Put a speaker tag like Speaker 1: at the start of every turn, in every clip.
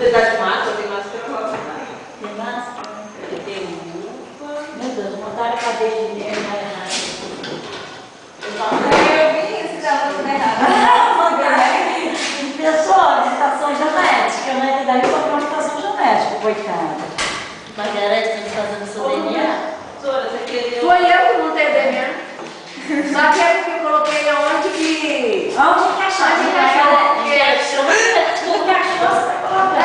Speaker 1: precisar de máscara, tem máscara que eu gosto.
Speaker 2: Tem máscara? Tem lupa. Meu Deus, montaram a cadeira de dinheiro na errada.
Speaker 3: Eu vi isso, já vou dar errado.
Speaker 2: Pessoal, visitação genética, né? E daí comprou uma visitação genética, coitada. Margarete tem que fazer o seu DNA.
Speaker 3: Foi eu que montei o DNA. Só que é porque eu coloquei aonde que...
Speaker 2: Onde encaixar?
Speaker 3: Onde encaixar?
Speaker 2: Onde encaixou, você vai colocar.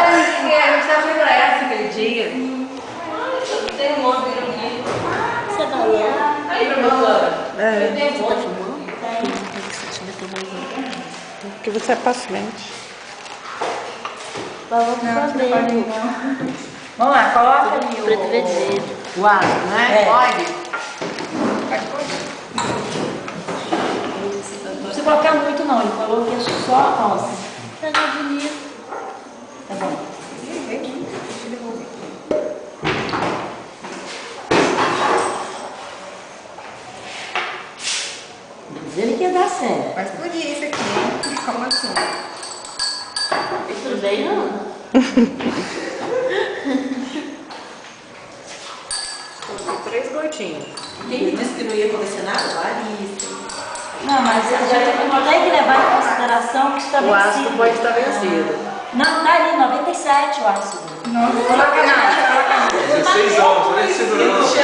Speaker 3: Porque a gente tava indo essa aquele dia.
Speaker 1: Tem um monte de ironia.
Speaker 2: Você tá olhando?
Speaker 1: Aí, professora.
Speaker 3: Eu tenho
Speaker 2: Você tá filmando?
Speaker 4: Porque você é paciente.
Speaker 2: Vamos fazer.
Speaker 3: Vamos lá, coloca ali
Speaker 2: Preto e vermelho.
Speaker 3: o ácido, né?
Speaker 2: É.
Speaker 3: Pode?
Speaker 2: Não precisa colocar muito não, ele falou que é só a rosa. Tá bonito. Tá bom. Mas ele quer dar certo.
Speaker 3: Vai explodir isso aqui, hein? Como assim?
Speaker 2: Tudo bem, não?
Speaker 3: Coloquei 3 gotinhos.
Speaker 1: Quem disse que não ia acontecer nada? Larissa.
Speaker 2: Não, mas a gente tem que levar em consideração que está
Speaker 3: O ácido
Speaker 2: vencido.
Speaker 3: pode estar vencido.
Speaker 2: Não, tá ali, 97 o ácido.
Speaker 3: Nossa, coloca mais.
Speaker 5: 16 anos, olha esse segurança.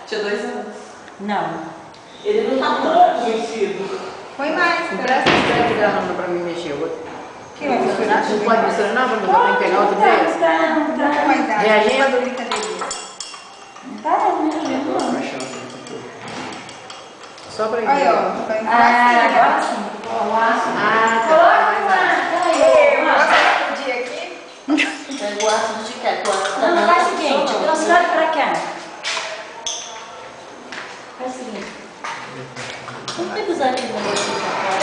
Speaker 1: Tinha 2 anos.
Speaker 2: Não.
Speaker 1: Ele não tá pouco vencido.
Speaker 3: Põe mais. Empresta esse pé de garrafa pra mim mexer. Que vai misturar? Não pode misturar não, pra não pegar outra vez?
Speaker 2: Tá.
Speaker 3: Reagindo?
Speaker 2: Tá, não.
Speaker 3: Só pra
Speaker 6: Aí,
Speaker 3: entender.
Speaker 6: ó.
Speaker 2: Agora sim. O ácido.
Speaker 3: Ah,
Speaker 6: Coloca
Speaker 3: tá.
Speaker 6: lá. Podia aqui.
Speaker 2: Pega o ácido de cá, que o ácido tá. Não, faz o seguinte, transfere pra cá. Faz o seguinte. Não tem que usar aquele negócio pra fora.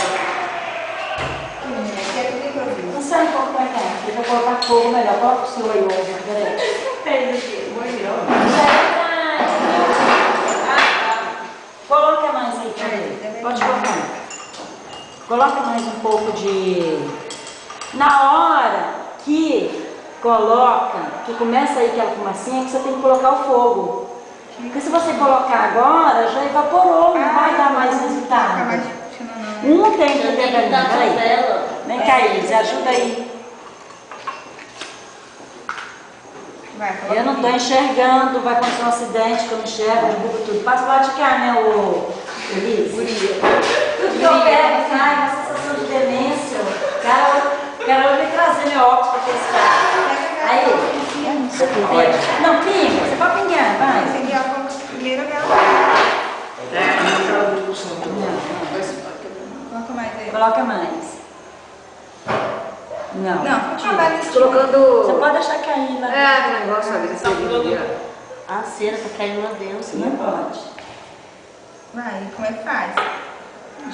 Speaker 6: Aqui é tudo improviso.
Speaker 2: Transfere um pouco pra cá. Eu vou colocar fogo melhor. Coloca o seu aí, hoje. Peraí.
Speaker 6: Fez aqui. Molhou.
Speaker 2: Coloca mais aí também. Pode colocar. Coloca mais um pouco de... Na hora que coloca, que começa aí aquela fumacinha, que você tem que colocar o fogo. Porque se você colocar agora, já evaporou, não vai dar mais resultado. Um tem que ter galinha. Peraí. Vem cá, Elis, ajuda aí.
Speaker 6: Vai,
Speaker 2: Eu não estou enxergando, vai acontecer um acidente que eu não enxergo, derrubo tudo. Passa lá de cá, né, o Elis? Tudo que eu pego, sai, uma sensação de demência. Quero me trazer meu óculos para testar. Aí, não, pinga, você pode pingar, vai.
Speaker 6: Esse aqui, ó, como primeiro grau. Coloca mais aí.
Speaker 2: Coloca mais. Não.
Speaker 6: Não,
Speaker 2: tira.
Speaker 6: vai nesse
Speaker 3: Colocando...
Speaker 2: Você pode deixar cair lá.
Speaker 3: É, aquele negócio ali, esse ali, ó.
Speaker 2: A cera tá caindo lá dentro, não pode.
Speaker 6: Vai, como é que faz?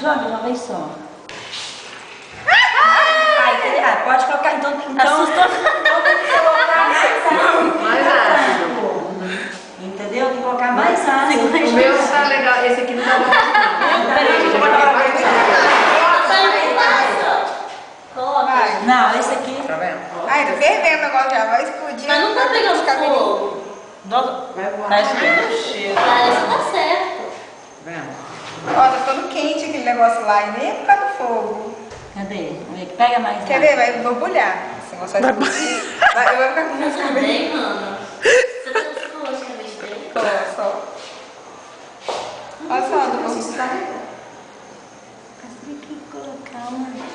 Speaker 2: Joga de uma vez só. Pode colocar então. Assustou. Então tem que colocar mais ácido.
Speaker 3: Mais ácido.
Speaker 2: Entendeu? Tem que colocar mais ácido.
Speaker 3: O meu tá legal, esse aqui não tá bom.
Speaker 2: Peraí,
Speaker 3: Esse aqui tá mais
Speaker 6: Vai.
Speaker 2: Não, esse aqui.
Speaker 3: Tá vendo?
Speaker 6: Ai, tá fervendo o negócio já. Vai explodir.
Speaker 2: Mas não tá pegando fogo.
Speaker 1: Tá escutando o cheiro.
Speaker 2: Parece que tá certo.
Speaker 3: Tá vendo?
Speaker 6: Ó, tá ficando quente aquele negócio lá e nem é por causa do fogo.
Speaker 2: Cadê? Vamos ver que pega mais
Speaker 6: Quer ver? Vai borbulhar. Esse negócio vai explodir. Eu vou ficar com
Speaker 2: Mas
Speaker 6: muito
Speaker 2: também, mano. Você tá psicologicamente bem?
Speaker 6: só. Olha só, do
Speaker 2: Mas tem que colocar uma.